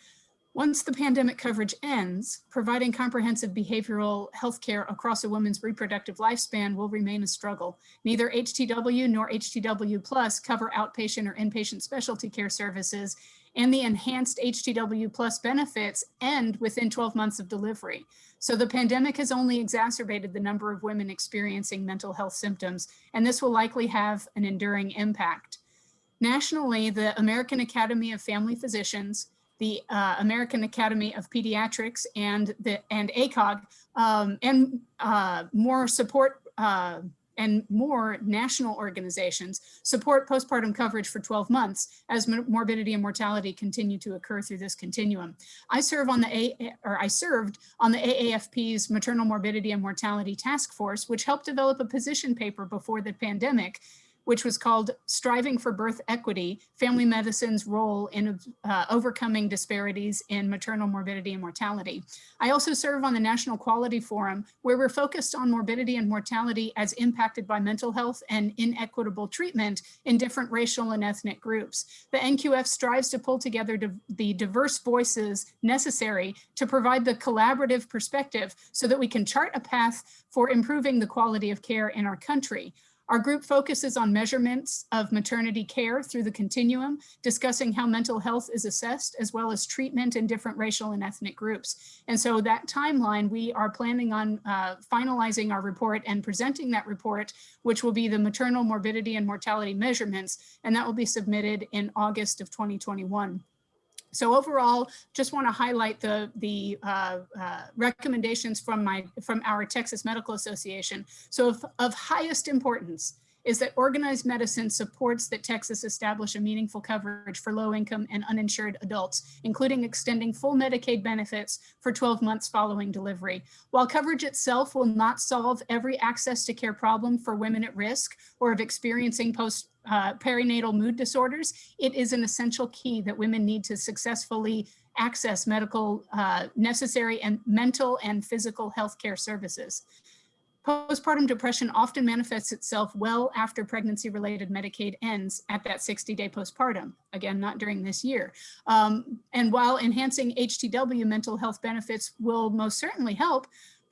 once the pandemic coverage ends, providing comprehensive behavioral health care across a woman's reproductive lifespan will remain a struggle. Neither HTW nor HTW Plus cover outpatient or inpatient specialty care services, and the enhanced HTW Plus benefits end within 12 months of delivery. So the pandemic has only exacerbated the number of women experiencing mental health symptoms, and this will likely have an enduring impact. Nationally, the American Academy of Family Physicians, the American Academy of Pediatrics, and ACOG, and more support and more national organizations support postpartum coverage for 12 months as morbidity and mortality continue to occur through this continuum. I served on the AAFP's Maternal Morbidity and Mortality Task Force, which helped develop a position paper before the pandemic, which was called Striving for Birth Equity, Family Medicine's Role in Overcoming Disparities in Maternal Morbidity and Mortality. I also serve on the National Quality Forum, where we're focused on morbidity and mortality as impacted by mental health and inequitable treatment in different racial and ethnic groups. The NQF strives to pull together the diverse voices necessary to provide the collaborative perspective so that we can chart a path for improving the quality of care in our country. Our group focuses on measurements of maternity care through the continuum, discussing how mental health is assessed, as well as treatment in different racial and ethnic groups. And so that timeline, we are planning on finalizing our report and presenting that report, which will be the maternal morbidity and mortality measurements, and that will be submitted in August of 2021. So overall, just want to highlight the recommendations from our Texas Medical Association. So of highest importance is that organized medicine supports that Texas establish a meaningful coverage for low-income and uninsured adults, including extending full Medicaid benefits for 12 months following delivery. While coverage itself will not solve every access to care problem for women at risk or of experiencing perinatal mood disorders, it is an essential key that women need to successfully access medical necessary and mental and physical health care services. Postpartum depression often manifests itself well after pregnancy-related Medicaid ends at that 60-day postpartum, again, not during this year. And while enhancing HTW mental health benefits will most certainly help,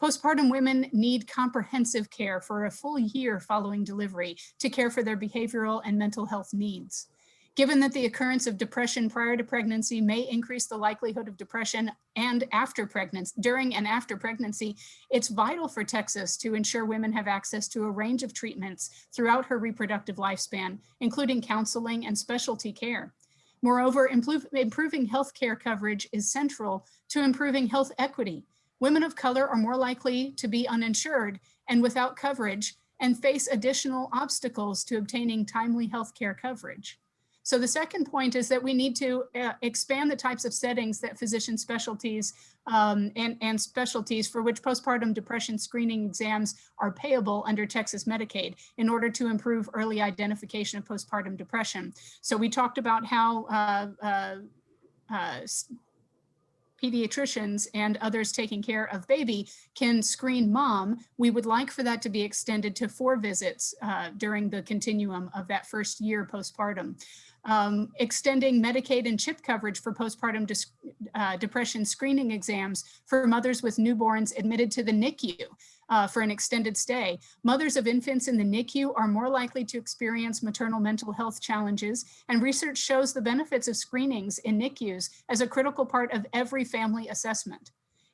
Postpartum women need comprehensive care for a full year following delivery to care for their behavioral and mental health needs. Given that the occurrence of depression prior to pregnancy may increase the likelihood of depression and after pregnancy, during and after pregnancy, it's vital for Texas to ensure women have access to a range of treatments throughout her reproductive lifespan, including counseling and specialty care. Moreover, improving healthcare coverage is central to improving health equity. Women of color are more likely to be uninsured and without coverage and face additional obstacles to obtaining timely healthcare coverage. So the second point is that we need to expand the types of settings that physician specialties and specialties for which postpartum depression screening exams are payable under Texas Medicaid in order to improve early identification of postpartum depression. So we talked about how pediatricians and others taking care of baby can screen mom. We would like for that to be extended to 4 visits during the continuum of that first year postpartum. Extending Medicaid and CHIP coverage for postpartum depression screening exams for mothers with newborns admitted to the NICU for an extended stay. Mothers of infants in the NICU are more likely to experience maternal mental health challenges, and research shows the benefits of screenings in NICUs as a critical part of every family assessment.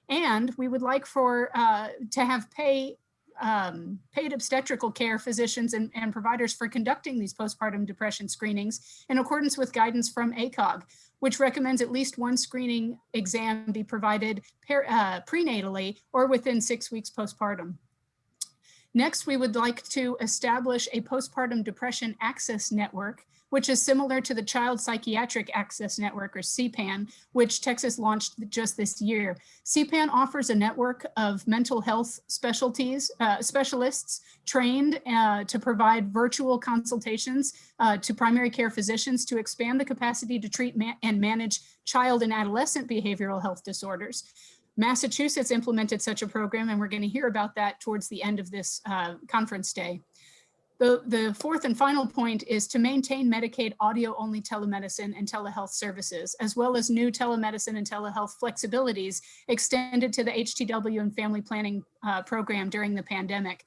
And we would like for to have paid obstetrical care physicians and providers for conducting these postpartum depression screenings in accordance with guidance from ACOG, which recommends at least 1 screening exam be provided prenatally or within 6 weeks postpartum. Next, we would like to establish a postpartum depression access network, which is similar to the Child Psychiatric Access Network, or CPAN, which Texas launched just this year. CPAN offers a network of mental health specialists trained to provide virtual consultations to primary care physicians to expand the capacity to treat and manage child and adolescent behavioral health disorders. Massachusetts implemented such a program, and we're going to hear about that towards the end of this conference day. The fourth and final point is to maintain Medicaid audio-only telemedicine and telehealth services, as well as new telemedicine and telehealth flexibilities extended to the HTW and family planning program during the pandemic.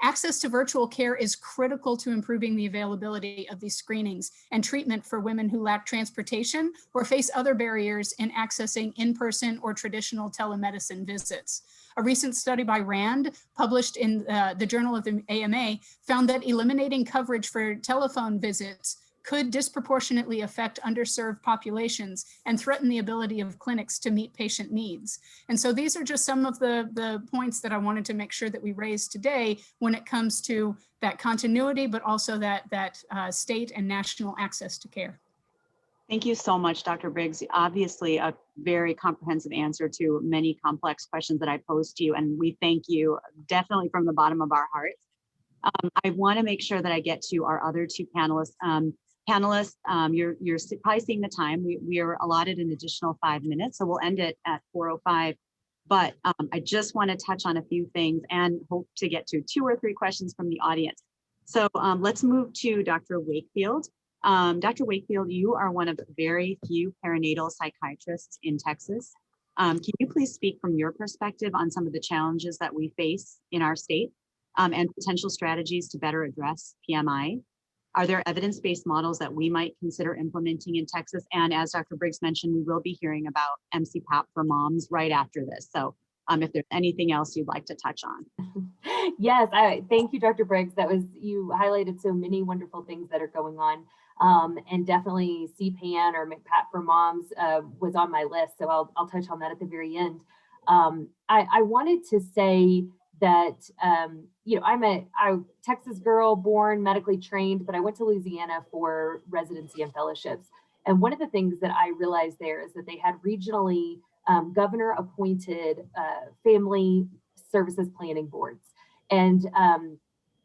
Access to virtual care is critical to improving the availability of these screenings and treatment for women who lack transportation or face other barriers in accessing in-person or traditional telemedicine visits. A recent study by RAND, published in the Journal of the AMA, found that eliminating coverage for telephone visits could disproportionately affect underserved populations and threaten the ability of clinics to meet patient needs. And so these are just some of the points that I wanted to make sure that we raised today when it comes to that continuity, but also that state and national access to care. Thank you so much, Dr. Briggs. Obviously, a very comprehensive answer to many complex questions that I posed to you, and we thank you definitely from the bottom of our hearts. I want to make sure that I get to our other 2 panelists. You're probably seeing the time. We are allotted an additional 5 minutes, so we'll end it at 4:05. But I just want to touch on a few things and hope to get to 2 or 3 questions from the audience. So let's move to Dr. Wakefield. Dr. Wakefield, you are one of the very few perinatal psychiatrists in Texas. Can you please speak from your perspective on some of the challenges that we face in our state and potential strategies to better address PMI? Are there evidence-based models that we might consider implementing in Texas? And as Dr. Briggs mentioned, we will be hearing about MCPAP for moms right after this. So if there's anything else you'd like to touch on. Yes, thank you, Dr. Briggs. You highlighted so many wonderful things that are going on. And definitely CPAN or MCPAP for moms was on my list. So I'll touch on that at the very end. I wanted to say that, I'm a Texas girl, born medically trained, but I went to Louisiana for residency and fellowships. And one of the things that I realized there is that they had regionally governor appointed family services planning boards. And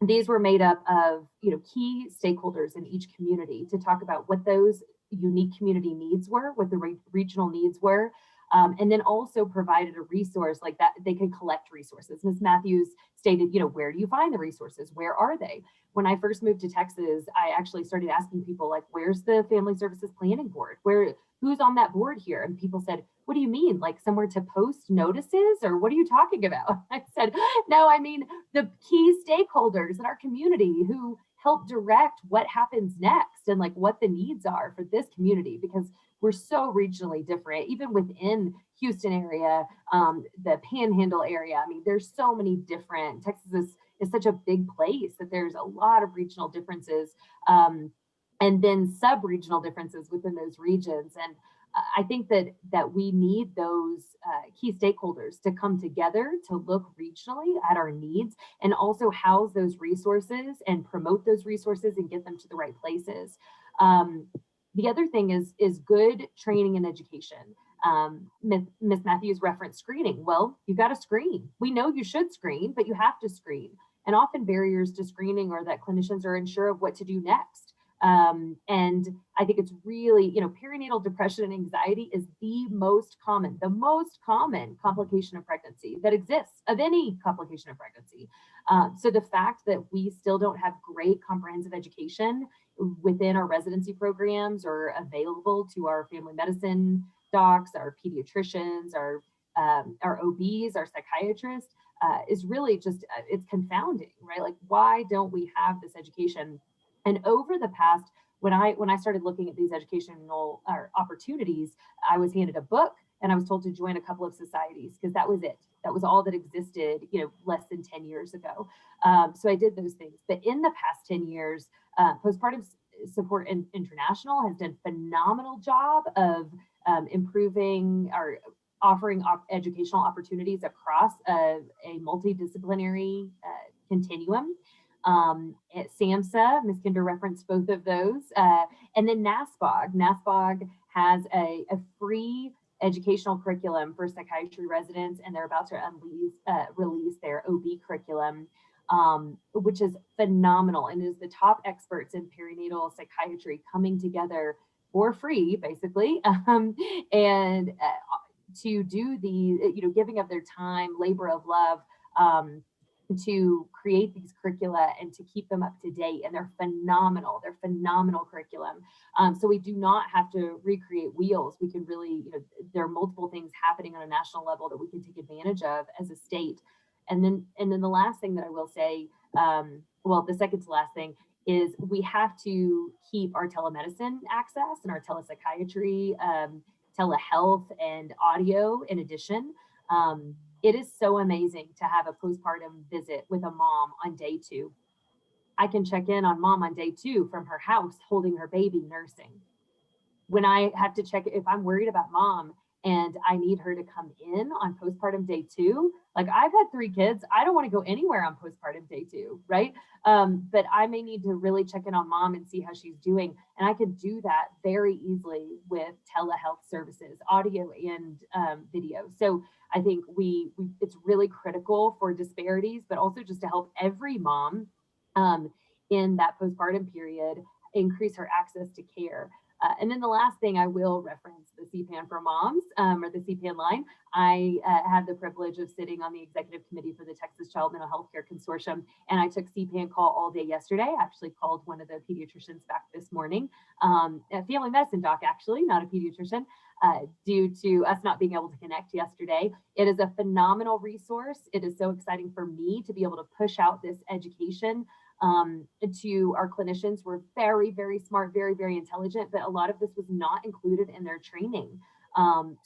these were made up of, key stakeholders in each community to talk about what those unique community needs were, what the regional needs were, and then also provided a resource like that they could collect resources. Ms. Matthews stated, where do you find the resources? Where are they? When I first moved to Texas, I actually started asking people like, where's the Family Services Planning Board? Where who's on that board here? And people said, what do you mean? Like somewhere to post notices, or what are you talking about? I said, no, I mean the key stakeholders in our community who help direct what happens next and like what the needs are for this community, because we're so regionally different, even within Houston area, the Panhandle area. I mean, there's so many different, Texas is such a big place that there's a lot of regional differences, and then sub-regional differences within those regions. And I think that we need those key stakeholders to come together to look regionally at our needs and also house those resources and promote those resources and get them to the right places. The other thing is good training and education. Ms. Matthews referenced screening. Well, you got to screen. We know you should screen, but you have to screen. And often barriers to screening are that clinicians are unsure of what to do next. And I think it's really, perinatal depression and anxiety is the most common complication of pregnancy that exists, of any complication of pregnancy. So the fact that we still don't have great comprehensive education within our residency programs or available to our family medicine docs, our pediatricians, our OBs, our psychiatrists, is really just, it's confounding, right? Like, why don't we have this education? And over the past, when I started looking at these educational opportunities, I was handed a book and I was told to join a couple of societies because that was it. That was all that existed, less than 10 years ago. So I did those things. But in the past 10 years, Postpartum Support International has done a phenomenal job of improving or offering educational opportunities across a multidisciplinary continuum. At SAMHSA, Ms. Kinder referenced both of those. And then NASBOG. NASBOG has a free educational curriculum for psychiatry residents, and they're about to release their OB curriculum, which is phenomenal and is the top experts in perinatal psychiatry coming together for free, basically, and to do the, giving of their time, labor of love, to create these curricula and to keep them up to date. And they're phenomenal curriculum. So we do not have to recreate wheels. We can really, there are multiple things happening on a national level that we can take advantage of as a state. And then the last thing that I will say, well, the second to last thing is we have to keep our telemedicine access and our telepsychiatry, telehealth and audio in addition. It is so amazing to have a postpartum visit with a mom on day 2. I can check in on mom on day 2 from her house, holding her baby, nursing. When I have to check, if I'm worried about mom and I need her to come in on postpartum day 2, like I've had 3 kids, I don't want to go anywhere on postpartum day 2, right? But I may need to really check in on mom and see how she's doing. And I could do that very easily with telehealth services, audio and video. So I think it's really critical for Disparities, but also just to help every mom in that postpartum period increase her access to care. And then the last thing I will reference the CPAN for Moms, or the CPAN line. I have the privilege of sitting on the executive committee for the Texas Child Mental Health Care Consortium, and I took CPAN call all day yesterday. I actually called one of the pediatricians back this morning, a family medicine doc actually, not a pediatrician, due to us not being able to connect yesterday. It is a phenomenal resource. It is so exciting for me to be able to push out this education to our clinicians. We're very, very smart, very, very intelligent, but a lot of this was not included in their training.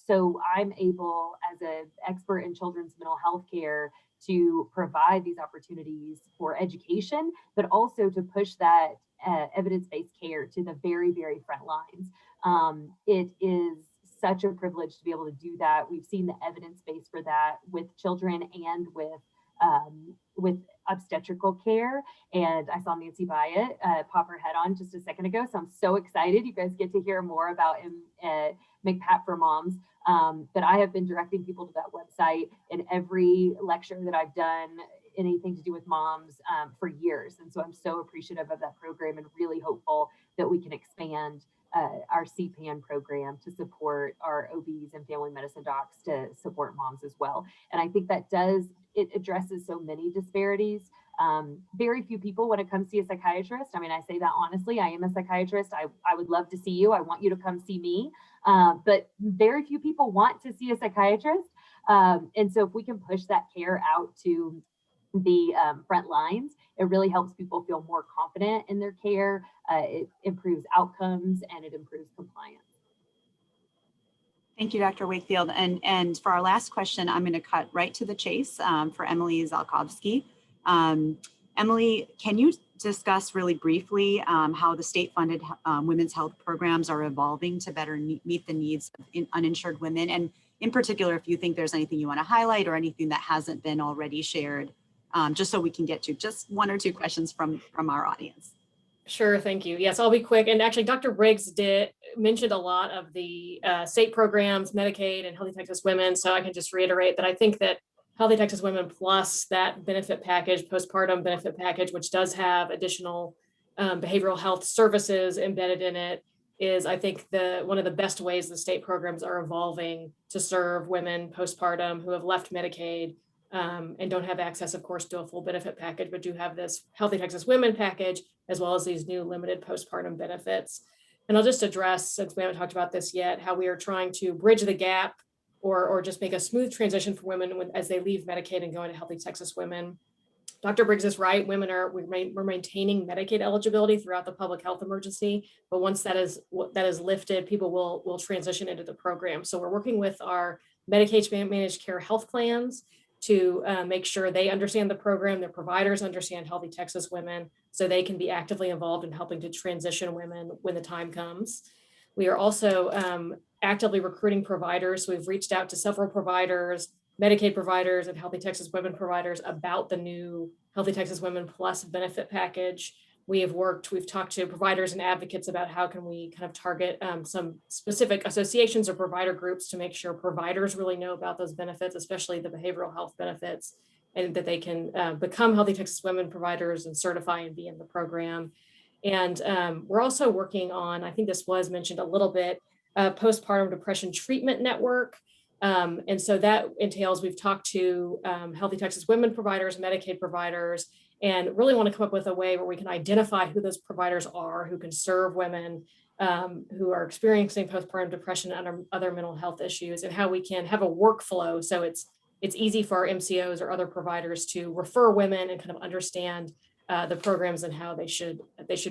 So I'm able, as an expert in children's mental health care, to provide these opportunities for education, but also to push that evidence-based care to the very, very front lines. It is such a privilege to be able to do that. We've seen the evidence base for that with children and with obstetrical care. And I saw Nancy Byatt pop her head on just a second ago. So I'm so excited. You guys get to hear more about MCPAP for Moms. But I have been directing people to that website in every lecture that I've done, anything to do with moms, for years. And so I'm so appreciative of that program and really hopeful that we can expand our CPAN program to support our OBs and family medicine docs to support moms as well. And I think that it addresses so many disparities. Very few people want to come see a psychiatrist. I mean, I say that honestly, I am a psychiatrist. I would love to see you. I want you to come see me. But very few people want to see a psychiatrist. And so if we can push that care out to the front lines, it really helps people feel more confident in their care. It improves outcomes and it improves compliance. Thank you, Dr. Wakefield. And for our last question, I'm going to cut right to the chase for Emily Zalkowski. Emily, can you discuss really briefly how the state-funded women's health programs are evolving to better meet the needs of uninsured women? And in particular, if you think there's anything you want to highlight or anything that hasn't been already shared, just so we can get to just one or two questions from our audience. Sure, thank you. Yes, I'll be quick. And actually, Dr. Briggs mentioned a lot of the state programs, Medicaid and Healthy Texas Women. So I can just reiterate that I think that Healthy Texas Women plus that benefit package, postpartum benefit package, which does have additional behavioral health services embedded in it, is I think one of the best ways the state programs are evolving to serve women postpartum who have left Medicaid and don't have access, of course, to a full benefit package, but do have this Healthy Texas Women package, as well as these new limited postpartum benefits. And I'll just address, since we haven't talked about this yet, how we are trying to bridge the gap or just make a smooth transition for women as they leave Medicaid and go into Healthy Texas Women. Dr. Briggs is right. We're maintaining Medicaid eligibility throughout the public health emergency, but once that is lifted, people will transition into the program. So we're working with our Medicaid managed care health plans to make sure they understand the program, their providers understand Healthy Texas Women, so they can be actively involved in helping to transition women when the time comes. We are also actively recruiting providers. So we've reached out to several providers, Medicaid providers and Healthy Texas Women providers about the new Healthy Texas Women Plus benefit package. We've talked to providers and advocates about how can we kind of target some specific associations or provider groups to make sure providers really know about those benefits, especially the behavioral health benefits, and that they can become Healthy Texas Women providers and certify and be in the program. And we're also working on, I think this was mentioned a little bit, postpartum depression treatment network. And so that entails, we've talked to Healthy Texas Women providers, Medicaid providers, and really want to come up with a way where we can identify who those providers are, who can serve women who are experiencing postpartum depression and other mental health issues, and how we can have a workflow so it's easy for our MCOs or other providers to refer women and kind of understand the programs and how they should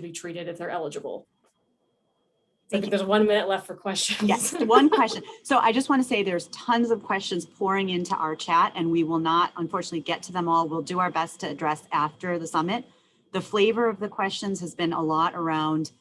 be treated if they're eligible. I think there's 1 minute left for questions. Yes, one question. So I just want to say there's tons of questions pouring into our chat, and we will not, unfortunately, get to them all. We'll do our best to address after the summit. The flavor of the questions has been a lot around,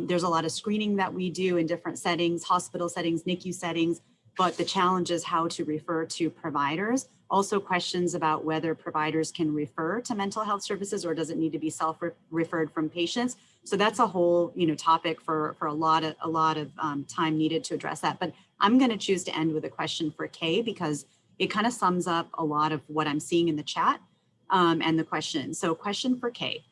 there's a lot of screening that we do in different settings, hospital settings, NICU settings, but the challenge is how to refer to providers. Also questions about whether providers can refer to mental health services or does it need to be self-referred from patients. So that's a whole topic for a lot of time needed to address that. But I'm going to choose to end with a question for Kay because it kind of sums up a lot of what I'm seeing in the chat and the question. So question for Kay,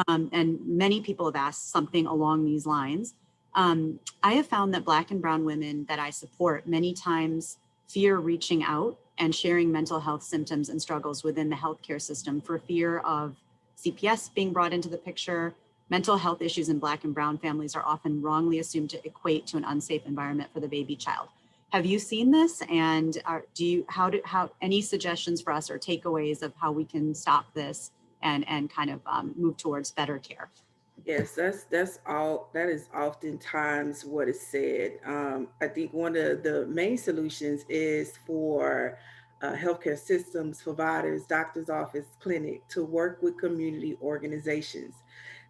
and many people have asked something along these lines. I have found that Black and Brown women that I support many times fear reaching out and sharing mental health symptoms and struggles within the healthcare system for fear of CPS being brought into the picture. Mental health issues in Black and Brown families are often wrongly assumed to equate to an unsafe environment for the baby child. Have you seen this? And how any suggestions for us or takeaways of how we can stop this and kind of move towards better care? Yes, that's all. That is oftentimes what is said. I think one of the main solutions is for healthcare systems, providers, doctor's office, clinic to work with community organizations.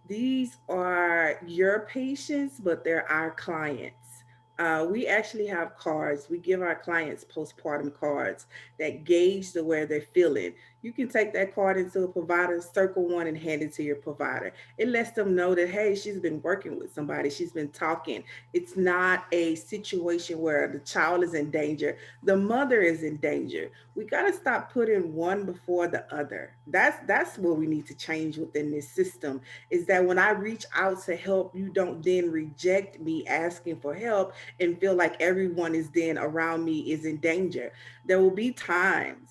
These are your patients, but they're our clients. We actually have cards. We give our clients postpartum cards that gauge the way they're feeling. You can take that card into a provider, circle one, and hand it to your provider. It lets them know that, hey, she's been working with somebody. She's been talking. It's not a situation where the child is in danger. The mother is in danger. We got to stop putting one before the other. That's what we need to change within this system, is that when I reach out to help, you don't then reject me asking for help and feel like everyone is then around me is in danger. There will be times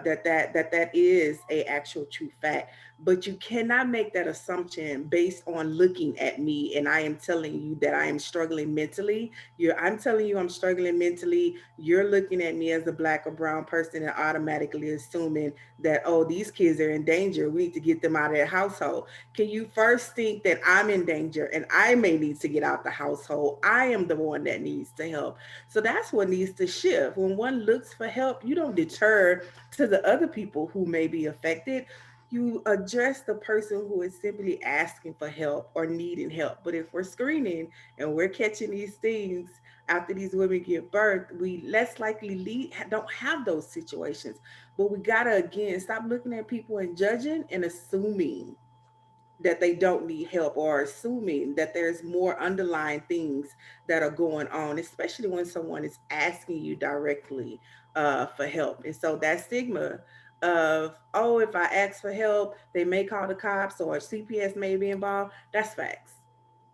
that is a actual true fact. But you cannot make that assumption based on looking at me and I am telling you that I am struggling mentally. I'm telling you I'm struggling mentally. You're looking at me as a Black or brown person and automatically assuming that, oh, these kids are in danger. We need to get them out of their household. Can you first think that I'm in danger and I may need to get out the household? I am the one that needs to help. So that's what needs to shift. When one looks for help, you don't deter to the other people who may be affected. You address the person who is simply asking for help or needing help. But if we're screening and we're catching these things after these women give birth, we less likely don't have those situations. But we gotta, again, stop looking at people and judging and assuming that they don't need help, or assuming that there's more underlying things that are going on, especially when someone is asking you directly for help. And so that stigma of, oh, if I ask for help, they may call the cops or CPS may be involved, that's facts.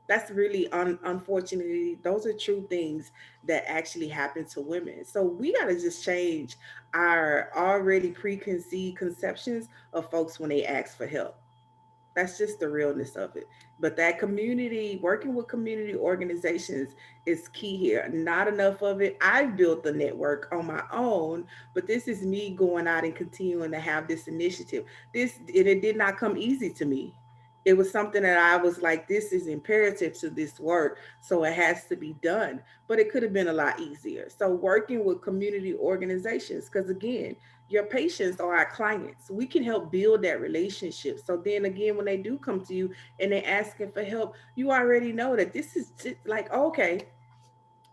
That's really unfortunately, those are true things that actually happen to women. So we got to just change our already preconceived conceptions of folks when they ask for help. That's just the realness of it. But that community, working with community organizations is key here. Not enough of it. I've built the network on my own, but this is me going out and continuing to have this initiative. It did not come easy to me. It was something that I was like, this is imperative to this work, so it has to be done. But it could have been a lot easier. So working with community organizations, because again, your patients are our clients. We can help build that relationship. So then again, when they do come to you and they're asking for help, you already know that this is like, okay,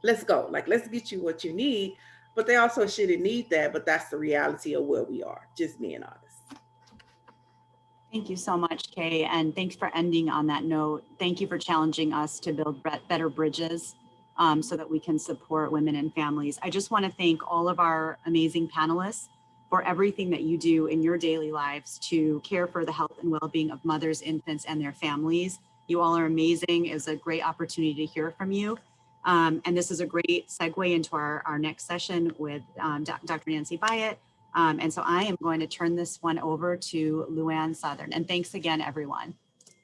let's go. Like, let's get you what you need. But they also shouldn't need that. But that's the reality of where we are, just being honest. Thank you so much, Kay, and thanks for ending on that note. Thank you for challenging us to build better bridges so that we can support women and families. I just want to thank all of our amazing panelists for everything that you do in your daily lives to care for the health and well-being of mothers, infants, and their families. You all are amazing. It was a great opportunity to hear from you. And this is a great segue into our next session with Dr. Nancy Byatt. And so I am going to turn this one over to Luann Southern. And thanks again, everyone.